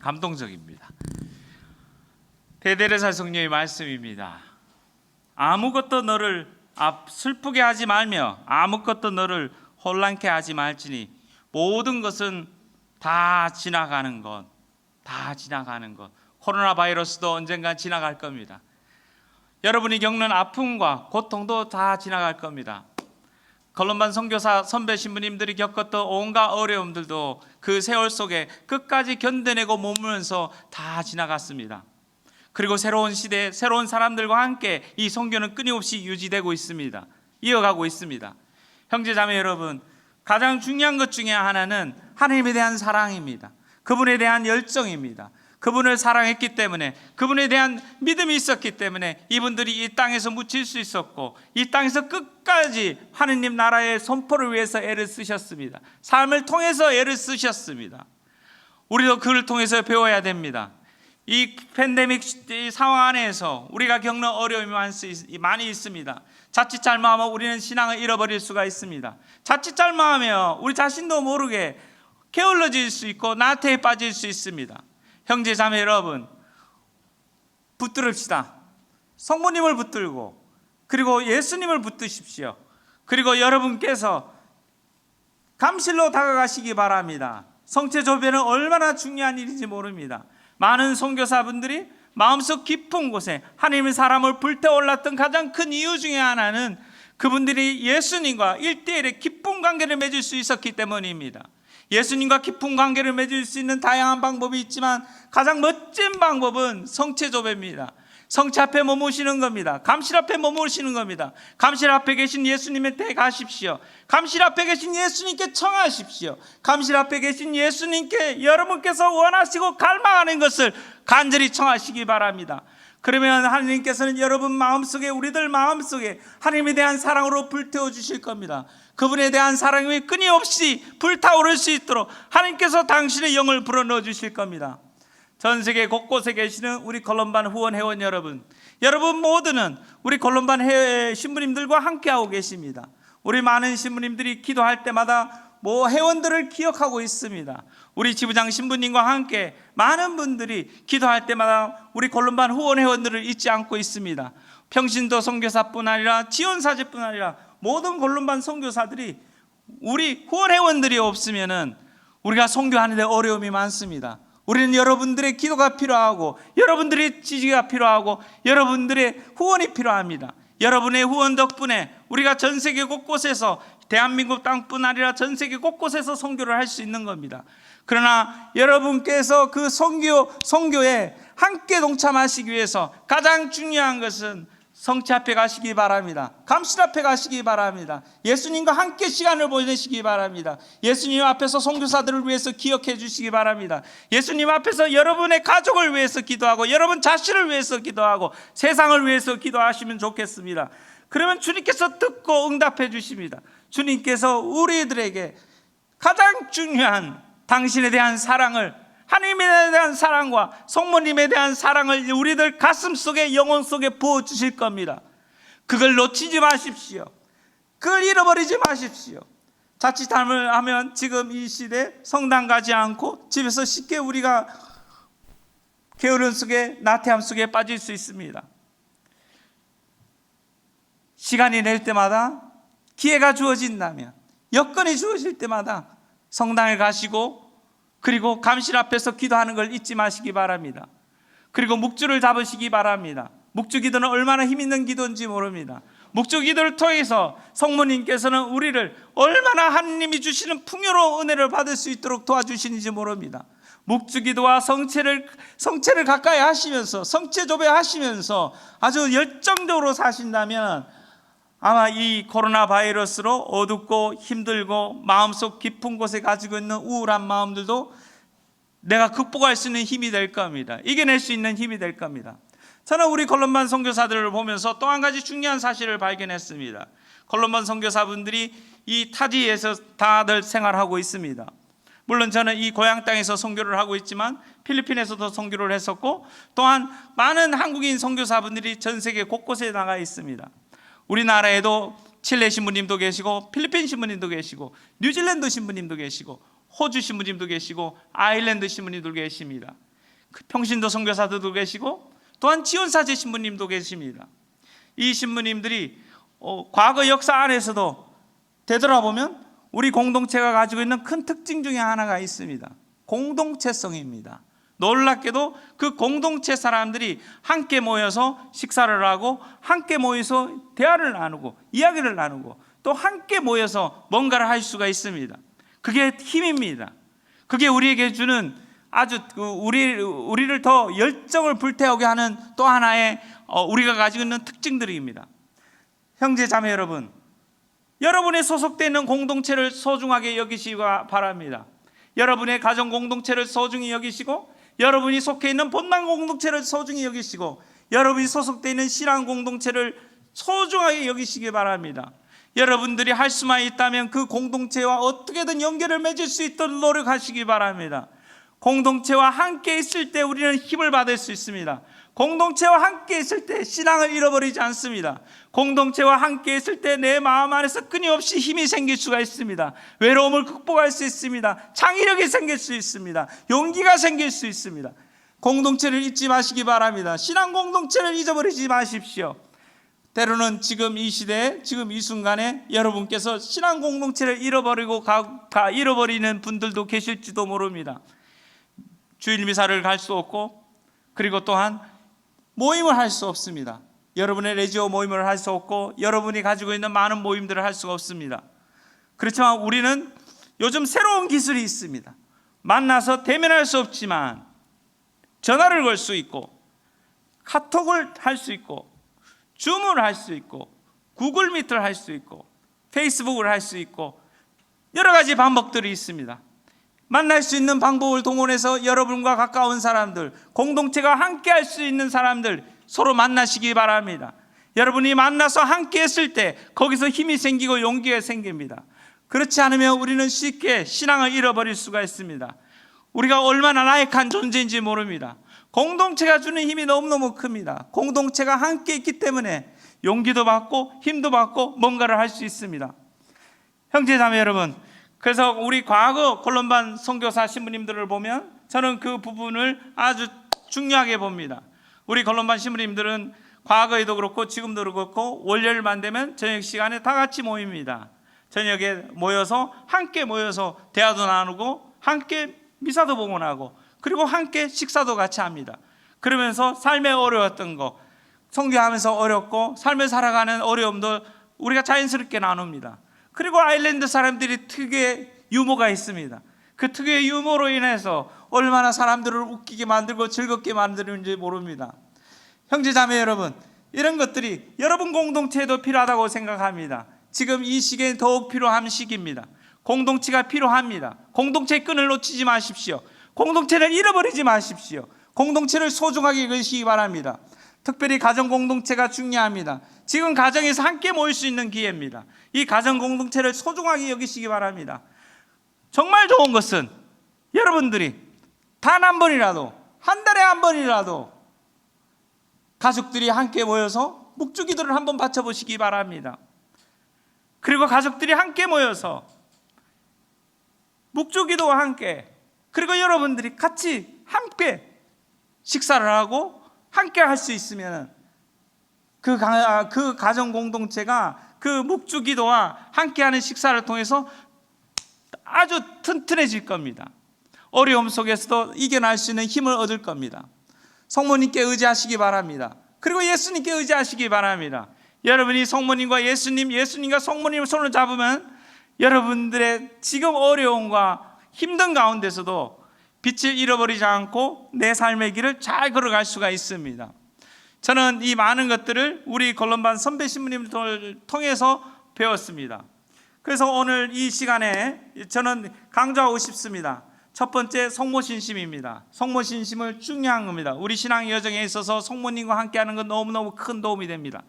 감동적입니다. 대대레사 성령의 말씀입니다. 아무것도 너를 슬프게 하지 말며 아무것도 너를 혼란케 하지 말지니 모든 것은 다 지나가는 것. 코로나 바이러스도 언젠가 지나갈 겁니다. 여러분이 겪는 아픔과 고통도 다 지나갈 겁니다. 걸론반 선교사 선배 신부님들이 겪었던 온갖 어려움들도 그 세월 속에 끝까지 견뎌내고 머물면서 다 지나갔습니다. 그리고 새로운 시대, 새로운 사람들과 함께 이 선교는 끊임없이 유지되고 있습니다. 이어가고 있습니다. 형제 자매 여러분, 가장 중요한 것 중에 하나는 하나님에 대한 사랑입니다. 그분에 대한 열정입니다. 그분을 사랑했기 때문에, 그분에 대한 믿음이 있었기 때문에 이분들이 이 땅에서 묻힐 수 있었고, 이 땅에서 끝까지 하느님 나라의 선포를 위해서 애를 쓰셨습니다. 삶을 통해서 애를 쓰셨습니다. 우리도 그를 통해서 배워야 됩니다. 이 팬데믹 상황 안에서 우리가 겪는 어려움이 많이 있습니다. 자칫 잘못하면 우리는 신앙을 잃어버릴 수가 있습니다. 자칫 잘못하면 우리 자신도 모르게 게을러질 수 있고 나태에 빠질 수 있습니다. 형제 자매 여러분, 붙들읍시다. 성모님을 붙들고, 그리고 예수님을 붙드십시오. 그리고 여러분께서 감실로 다가가시기 바랍니다. 성체 조배는 얼마나 중요한 일인지 모릅니다. 많은 선교사분들이 마음속 깊은 곳에 하나님의 사람을 불태올랐던 가장 큰 이유 중에 하나는 그분들이 예수님과 1대1의 깊은 관계를 맺을 수 있었기 때문입니다. 예수님과 깊은 관계를 맺을 수 있는 다양한 방법이 있지만 가장 멋진 방법은 성체조배입니다. 성체 앞에 머무시는 겁니다. 감실 앞에 머무시는 겁니다. 감실 앞에 계신 예수님한테 가십시오. 감실 앞에 계신 예수님께 청하십시오. 감실 앞에 계신 예수님께 여러분께서 원하시고 갈망하는 것을 간절히 청하시기 바랍니다. 그러면 하나님께서는 여러분 마음속에, 우리들 마음속에 하나님에 대한 사랑으로 불태워 주실 겁니다. 그분에 대한 사랑이 끊임없이 불타오를 수 있도록 하나님께서 당신의 영을 불어넣어 주실 겁니다. 전 세계 곳곳에 계시는 우리 걸론반 후원 회원 여러분, 여러분 모두는 우리 걸론반 신부님들과 함께하고 계십니다. 우리 많은 신부님들이 기도할 때마다 회원들을 기억하고 있습니다. 우리 지부장 신부님과 함께 많은 분들이 기도할 때마다 우리 걸론반 후원 회원들을 잊지 않고 있습니다. 평신도 선교사뿐 아니라 지원사제뿐 아니라 모든 걸론반 선교사들이 우리 후원 회원들이 없으면은 우리가 선교하는 데 어려움이 많습니다. 우리는 여러분들의 기도가 필요하고 여러분들의 지지가 필요하고 여러분들의 후원이 필요합니다. 여러분의 후원 덕분에 우리가 전 세계 곳곳에서, 대한민국 땅뿐 아니라 전 세계 곳곳에서 선교를 할 수 있는 겁니다. 그러나 여러분께서 그 선교에 함께 동참하시기 위해서 가장 중요한 것은 성체 앞에 가시기 바랍니다. 감실 앞에 가시기 바랍니다. 예수님과 함께 시간을 보내시기 바랍니다. 예수님 앞에서 선교사들을 위해서 기억해 주시기 바랍니다. 예수님 앞에서 여러분의 가족을 위해서 기도하고 여러분 자신을 위해서 기도하고 세상을 위해서 기도하시면 좋겠습니다. 그러면 주님께서 듣고 응답해 주십니다. 주님께서 우리들에게 가장 중요한 당신에 대한 사랑을, 하나님에 대한 사랑과 성모님에 대한 사랑을 우리들 가슴 속에, 영혼 속에 부어주실 겁니다. 그걸 놓치지 마십시오. 그걸 잃어버리지 마십시오. 자칫 잘못하면 지금 이 시대에 성당 가지 않고 집에서 쉽게 우리가 게으름 속에, 나태함 속에 빠질 수 있습니다. 시간이 낼 때마다, 기회가 주어진다면, 여건이 주어질 때마다 성당에 가시고 그리고 감실 앞에서 기도하는 걸 잊지 마시기 바랍니다. 그리고 묵주를 잡으시기 바랍니다. 묵주 기도는 얼마나 힘 있는 기도인지 모릅니다. 묵주 기도를 통해서 성모님께서는 우리를 얼마나 하나님이 주시는 풍요로운 은혜를 받을 수 있도록 도와주시는지 모릅니다. 묵주 기도와 성체를 가까이 하시면서, 성체 조배하시면서 아주 열정적으로 사신다면 아마 이 코로나 바이러스로 어둡고 힘들고 마음속 깊은 곳에 가지고 있는 우울한 마음들도 내가 극복할 수 있는 힘이 될 겁니다. 이겨낼 수 있는 힘이 될 겁니다. 저는 우리 걸론반 선교사들을 보면서 또 한 가지 중요한 사실을 발견했습니다. 걸론반 선교사분들이 이 타지에서 다들 생활하고 있습니다. 물론 저는 이 고향 땅에서 선교를 하고 있지만 필리핀에서도 선교를 했었고, 또한 많은 한국인 선교사분들이 전 세계 곳곳에 나가 있습니다. 우리나라에도 칠레 신부님도 계시고 필리핀 신부님도 계시고 뉴질랜드 신부님도 계시고 호주 신부님도 계시고 아일랜드 신부님도 계십니다. 평신도 선교사들도 계시고 또한 지원사제 신부님도 계십니다. 이 신부님들이 과거 역사 안에서도 되돌아보면 우리 공동체가 가지고 있는 큰 특징 중에 하나가 있습니다. 공동체성입니다. 놀랍게도 그 공동체 사람들이 함께 모여서 식사를 하고 함께 모여서 대화를 나누고 이야기를 나누고 또 함께 모여서 뭔가를 할 수가 있습니다. 그게 힘입니다. 그게 우리에게 주는 아주 우리를 더 열정을 불태우게 하는 또 하나의 우리가 가지고 있는 특징들입니다. 형제 자매 여러분, 여러분의 소속되어 있는 공동체를 소중하게 여기시기 바랍니다. 여러분의 가정 공동체를 소중히 여기시고 여러분이 속해 있는 본당 공동체를 소중히 여기시고 여러분이 소속되어 있는 신앙 공동체를 소중하게 여기시기 바랍니다. 여러분들이 할 수만 있다면 그 공동체와 어떻게든 연결을 맺을 수 있도록 노력하시기 바랍니다. 공동체와 함께 있을 때 우리는 힘을 받을 수 있습니다. 공동체와 함께 있을 때 신앙을 잃어버리지 않습니다. 공동체와 함께 있을 때 내 마음 안에서 끊임없이 힘이 생길 수가 있습니다. 외로움을 극복할 수 있습니다. 창의력이 생길 수 있습니다. 용기가 생길 수 있습니다. 공동체를 잊지 마시기 바랍니다. 신앙 공동체를 잊어버리지 마십시오. 때로는 지금 이 시대에 지금 이 순간에 여러분께서 신앙 공동체를 잃어버리고 잃어버리는 분들도 계실지도 모릅니다. 주일 미사를 갈 수 없고 그리고 또한 모임을 할 수 없습니다. 여러분의 레지오 모임을 할 수 없고 여러분이 가지고 있는 많은 모임들을 할 수가 없습니다. 그렇지만 우리는 요즘 새로운 기술이 있습니다. 만나서 대면할 수 없지만 전화를 걸 수 있고 카톡을 할 수 있고 줌을 할 수 있고 구글 미트를 할 수 있고 페이스북을 할 수 있고 여러 가지 방법들이 있습니다. 만날 수 있는 방법을 동원해서 여러분과 가까운 사람들, 공동체가 함께 할 수 있는 사람들 서로 만나시기 바랍니다. 여러분이 만나서 함께 했을 때 거기서 힘이 생기고 용기가 생깁니다. 그렇지 않으면 우리는 쉽게 신앙을 잃어버릴 수가 있습니다. 우리가 얼마나 나약한 존재인지 모릅니다. 공동체가 주는 힘이 너무너무 큽니다. 공동체가 함께 있기 때문에 용기도 받고 힘도 받고 뭔가를 할 수 있습니다. 형제자매 여러분, 그래서 우리 과거 콜롬반 선교사 신부님들을 보면 저는 그 부분을 아주 중요하게 봅니다. 우리 콜롬반 신부님들은 과거에도 그렇고 지금도 그렇고 월요일만 되면 저녁 시간에 다 같이 모입니다. 저녁에 모여서 함께 모여서 대화도 나누고 함께 미사도 봉헌하고 그리고 함께 식사도 같이 합니다. 그러면서 삶에 어려웠던 거, 선교하면서 어렵고 삶을 살아가는 어려움도 우리가 자연스럽게 나눕니다. 그리고 아일랜드 사람들이 특유의 유머가 있습니다. 그 특유의 유머로 인해서 얼마나 사람들을 웃기게 만들고 즐겁게 만드는지 모릅니다. 형제자매 여러분, 이런 것들이 여러분 공동체에도 필요하다고 생각합니다. 지금 이 시기에 더욱 필요한 시기입니다. 공동체가 필요합니다. 공동체의 끈을 놓치지 마십시오. 공동체를 잃어버리지 마십시오. 공동체를 소중하게 여기시기 바랍니다. 특별히 가정 공동체가 중요합니다. 지금 가정에서 함께 모일 수 있는 기회입니다. 이 가정 공동체를 소중하게 여기시기 바랍니다. 정말 좋은 것은 여러분들이 단 한 번이라도, 한 달에 한 번이라도 가족들이 함께 모여서 묵주기도를 한번 바쳐보시기 바랍니다. 그리고 가족들이 함께 모여서 묵주기도와 함께, 그리고 여러분들이 같이 함께 식사를 하고 함께 할 수 있으면 그 가정 공동체가 그 묵주기도와 함께하는 식사를 통해서 아주 튼튼해질 겁니다. 어려움 속에서도 이겨낼 수 있는 힘을 얻을 겁니다. 성모님께 의지하시기 바랍니다. 그리고 예수님께 의지하시기 바랍니다. 여러분이 성모님과 예수님과 성모님을 손을 잡으면 여러분들의 지금 어려움과 힘든 가운데서도 빛을 잃어버리지 않고 내 삶의 길을 잘 걸어갈 수가 있습니다. 저는 이 많은 것들을 우리 콜롬반 선배 신부님을 통해서 배웠습니다. 그래서 오늘 이 시간에 저는 강조하고 싶습니다. 첫 번째, 성모신심입니다. 성모신심을 중요한 겁니다. 우리 신앙 여정에 있어서 성모님과 함께하는 건 너무너무 큰 도움이 됩니다.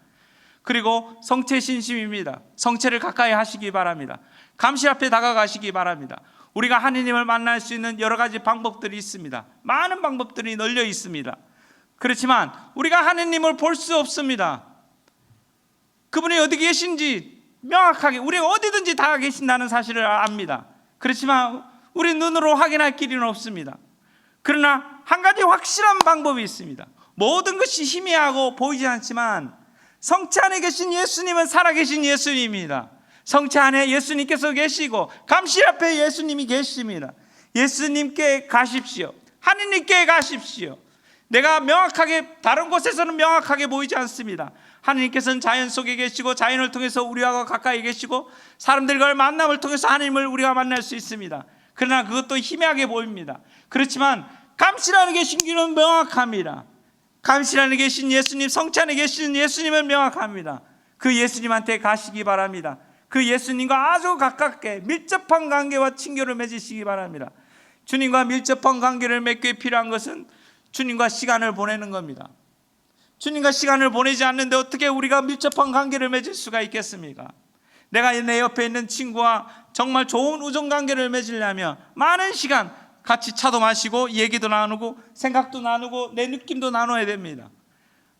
그리고 성체신심입니다. 성체를 가까이 하시기 바랍니다. 감시 앞에 다가가시기 바랍니다. 우리가 하느님을 만날 수 있는 여러 가지 방법들이 있습니다. 많은 방법들이 널려 있습니다. 그렇지만 우리가 하느님을 볼 수 없습니다. 그분이 어디 계신지 명확하게, 우리가 어디든지 다 계신다는 사실을 압니다. 그렇지만 우리 눈으로 확인할 길은 없습니다. 그러나 한 가지 확실한 방법이 있습니다. 모든 것이 희미하고 보이지 않지만 성체 안에 계신 예수님은 살아계신 예수님입니다. 성체 안에 예수님께서 계시고 감실 앞에 예수님이 계십니다. 예수님께 가십시오. 하느님께 가십시오. 내가 명확하게 다른 곳에서는 명확하게 보이지 않습니다. 하느님께서는 자연 속에 계시고 자연을 통해서 우리와 가까이 계시고 사람들과의 만남을 통해서 하나님을 우리가 만날 수 있습니다. 그러나 그것도 희미하게 보입니다. 그렇지만 감실 안에 계신 길은 명확합니다. 감실 안에 계신 예수님, 성체 안에 계신 예수님은 명확합니다. 그 예수님한테 가시기 바랍니다. 그 예수님과 아주 가깝게 밀접한 관계와 친교를 맺으시기 바랍니다. 주님과 밀접한 관계를 맺기 위해 필요한 것은 주님과 시간을 보내는 겁니다. 주님과 시간을 보내지 않는데 어떻게 우리가 밀접한 관계를 맺을 수가 있겠습니까? 내가 내 옆에 있는 친구와 정말 좋은 우정관계를 맺으려면 많은 시간 같이 차도 마시고 얘기도 나누고 생각도 나누고 내 느낌도 나눠야 됩니다.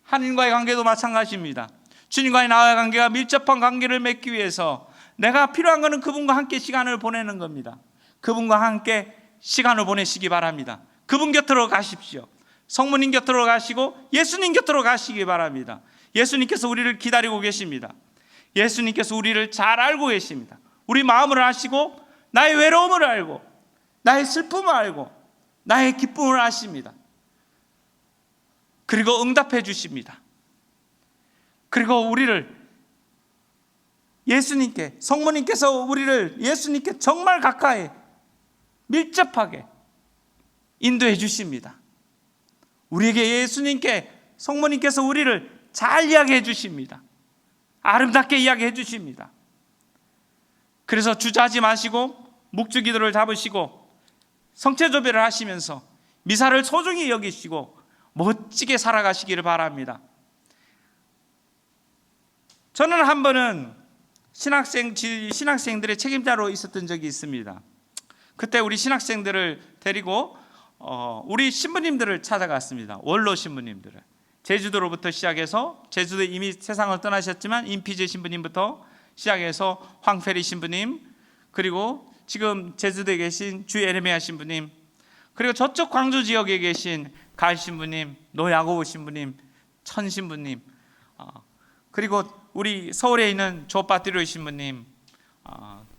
하나님과의 관계도 마찬가지입니다. 주님과의 나와의 관계가 밀접한 관계를 맺기 위해서 내가 필요한 것은 그분과 함께 시간을 보내는 겁니다. 그분과 함께 시간을 보내시기 바랍니다. 그분 곁으로 가십시오. 성모님 곁으로 가시고 예수님 곁으로 가시기 바랍니다. 예수님께서 우리를 기다리고 계십니다. 예수님께서 우리를 잘 알고 계십니다. 우리 마음을 아시고 나의 외로움을 알고 나의 슬픔을 알고 나의 기쁨을 아십니다. 그리고 응답해 주십니다. 그리고 우리를 예수님께, 성모님께서 우리를 예수님께 정말 가까이 밀접하게 인도해 주십니다. 우리에게 예수님께, 성모님께서 우리를 잘 이야기해 주십니다. 아름답게 이야기해 주십니다. 그래서 주저하지 마시고 묵주기도를 잡으시고 성체조배를 하시면서 미사를 소중히 여기시고 멋지게 살아가시기를 바랍니다. 저는 한 번은 신학생들의 책임자로 있었던 적이 있습니다. 그때 우리 신학생들을 데리고 우리 신부님들을 찾아갔습니다. 원로 신부님들을. 제주도로부터 시작해서, 제주도 이미 세상을 떠나셨지만 임피제 신부님부터 시작해서 황페리 신부님, 그리고 지금 제주도에 계신 주 에레미야 신부님, 그리고 저쪽 광주 지역에 계신 갈 신부님, 노야고보 신부님, 천 신부님, 그리고 우리 서울에 있는 조파티르 신부님,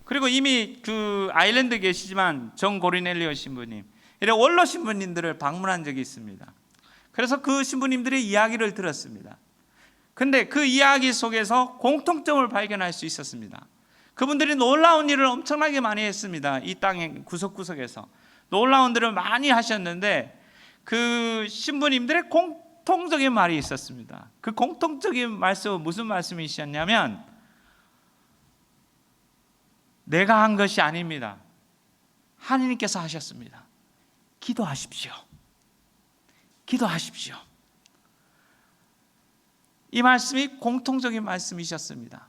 그리고 이미 그 아일랜드에 계시지만 정 고리넬리오 신부님, 이런 원로 신부님들을 방문한 적이 있습니다. 그래서 그 신부님들의 이야기를 들었습니다. 근데 그 이야기 속에서 공통점을 발견할 수 있었습니다. 그분들이 놀라운 일을 엄청나게 많이 했습니다. 이 땅의 구석구석에서 놀라운 일을 많이 하셨는데 그 신부님들의 공통적인 말이 있었습니다. 그 공통적인 말씀은 무슨 말씀이셨냐면, 내가 한 것이 아닙니다. 하나님께서 하셨습니다. 기도하십시오. 기도하십시오. 이 말씀이 공통적인 말씀이셨습니다.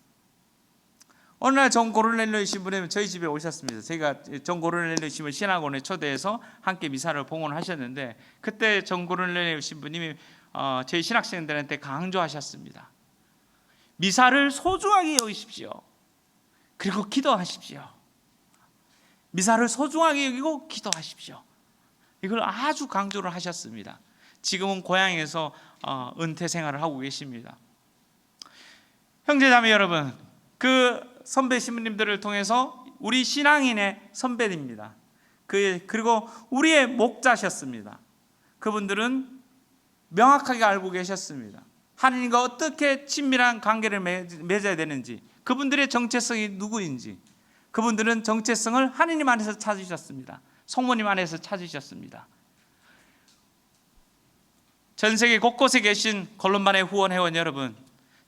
어느 날 정 고르넬리오 신부님 저희 집에 오셨습니다. 제가 정 고르넬리오 신부 신학원에 초대해서 함께 미사를 봉헌하셨는데, 그때 정 고르넬리오 신부님이 저희 신학생들한테 강조하셨습니다. 미사를 소중하게 여기십시오. 그리고 기도하십시오. 미사를 소중하게 여기고 기도하십시오. 이걸 아주 강조를 하셨습니다. 지금은 고향에서 은퇴 생활을 하고 계십니다. 형제자매 여러분, 그 선배 신부님들을 통해서 우리 신앙인의 선배입니다. 그리고 우리의 목자셨습니다. 그분들은 명확하게 알고 계셨습니다. 하나님과 어떻게 친밀한 관계를 맺어야 되는지, 그분들의 정체성이 누구인지, 그분들은 정체성을 하나님 안에서 찾으셨습니다. 성모님 안에서 찾으셨습니다. 전 세계 곳곳에 계신 골론반의 후원 회원 여러분,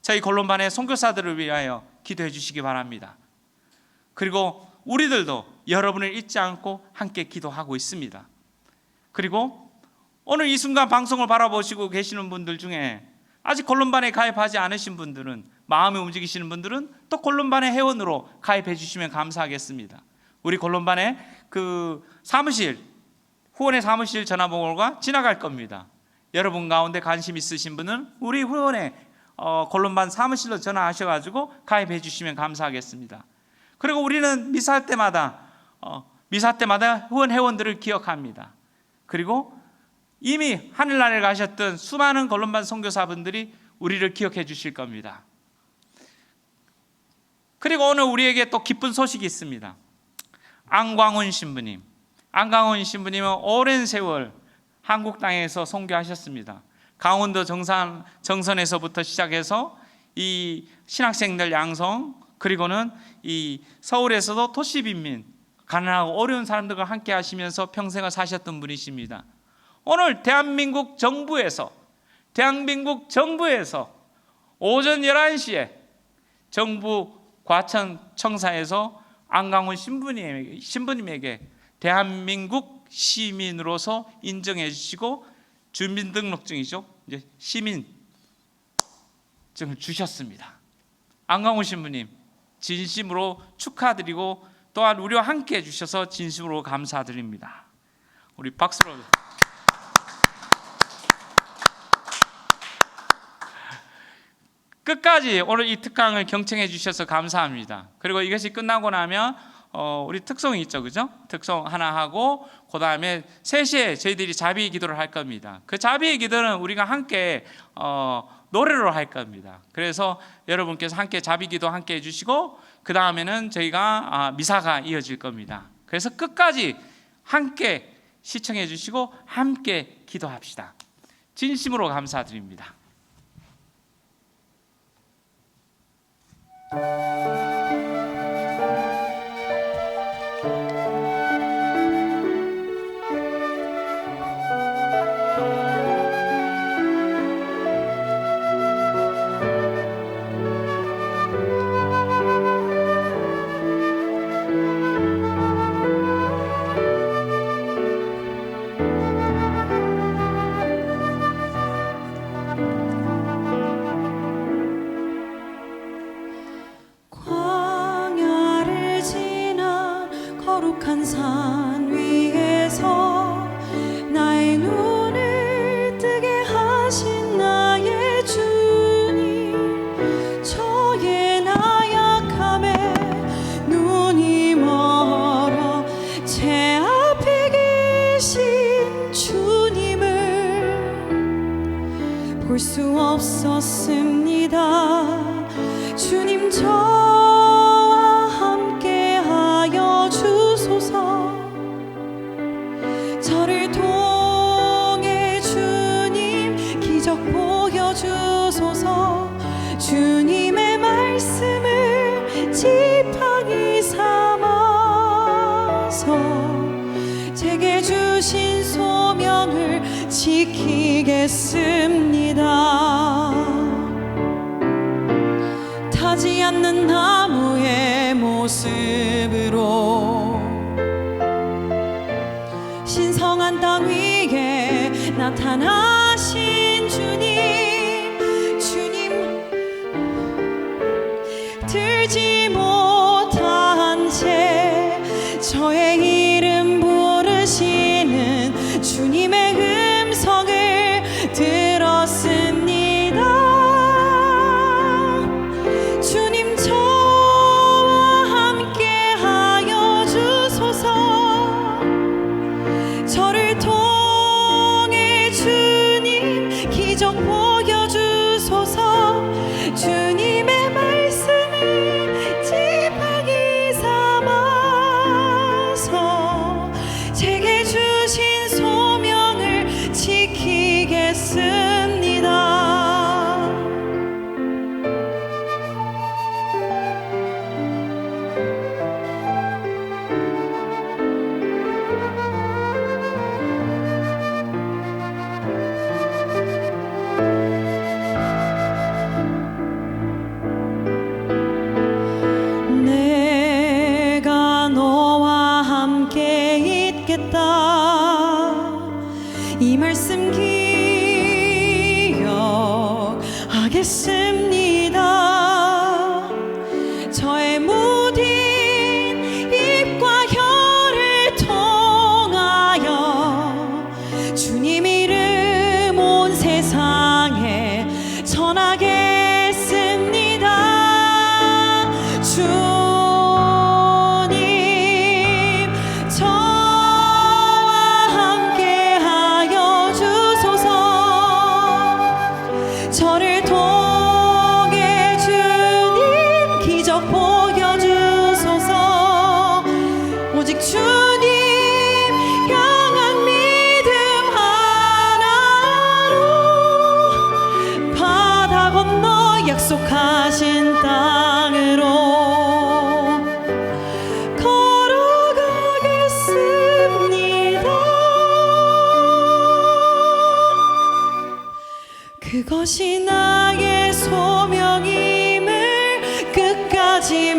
저희 골론반의 선교사들을 위하여 기도해 주시기 바랍니다. 그리고 우리들도 여러분을 잊지 않고 함께 기도하고 있습니다. 그리고 오늘 이 순간 방송을 바라보시고 계시는 분들 중에 아직 골론반에 가입하지 않으신 분들은, 마음이 움직이시는 분들은 또 골론반의 회원으로 가입해 주시면 감사하겠습니다. 우리 골론반의 그 사무실, 후원의 사무실 전화번호가 지나갈 겁니다. 여러분 가운데 관심 있으신 분은 우리 후원의 골론반 사무실로 전화하셔가지고 가입해 주시면 감사하겠습니다. 그리고 우리는 미사할 때마다 미사 때마다 후원 회원들을 기억합니다. 그리고 이미 하늘나라에 가셨던 수많은 걸론반 선교사분들이 우리를 기억해 주실 겁니다. 그리고 오늘 우리에게 또 기쁜 소식이 있습니다. 안광훈 신부님, 안광훈 신부님은 오랜 세월 한국 땅에서 선교하셨습니다. 강원도 정선에서부터 시작해서 이 신학생들 양성, 그리고는 이 서울에서도 도시빈민, 가난하고 어려운 사람들과 함께 하시면서 평생을 사셨던 분이십니다. 오늘 대한민국 정부에서 오전 11시에 정부 과천청사에서 안광훈 신부님에게 대한민국 시민으로서 인정해 주시고 주민등록증이죠, 이제 시민증을 주셨습니다. 안광훈 신부님 진심으로 축하드리고 또한 우리와 함께 해주셔서 진심으로 감사드립니다. 우리 박수로. 끝까지 오늘 이 특강을 경청해 주셔서 감사합니다. 그리고 이것이 끝나고 나면 우리 특송이 있죠, 그죠? 특송 하나 하고 그 다음에 3시에 저희들이 자비 기도를 할 겁니다. 그 자비 기도는 우리가 함께 노래로 할 겁니다. 그래서 여러분께서 함께 자비 기도 함께 해주시고 그 다음에는 저희가 미사가 이어질 겁니다. 그래서 끝까지 함께 시청해 주시고 함께 기도합시다. 진심으로 감사드립니다. 광야를 지나 거룩한 산 위에서 나의 눈을 뜨게 하신 나의 주님, 저의 나약함에 눈이 멀어 제 앞에 계신 주님을 볼 수 없었습니다. 주님, 저와 함께 하여 주소서. 저를 통해 주님 기적 보여주소서. 주님의 말씀을 지팡이 삼아서 제게 주신 소명을 지키겠습니다. 타지 않는 나무의 모습으로 신성한 땅 위에 나타나신 주님, 들지 못한 채 저의 이름 부르시는 주님의 음성을 들었습니다. 주님, 저와 함께 하여 주소서. 저를 통해 주님 기적 보여주소서. 주님의 말씀을 지팡이 삼아서 제게 주신 소명을 지키겠습니다. 내가 너와 함께 있겠다. 이 말씀 기억하겠습니다. 저의 모든 입과 혀를 통하여 주님 이름 온 세상에 전하겠습니다. 주님, 저 오직 주님 향한 믿음 하나로 바다 건너 약속하신 땅으로 걸어가겠습니다. 그것이 나의 소명임을 끝까지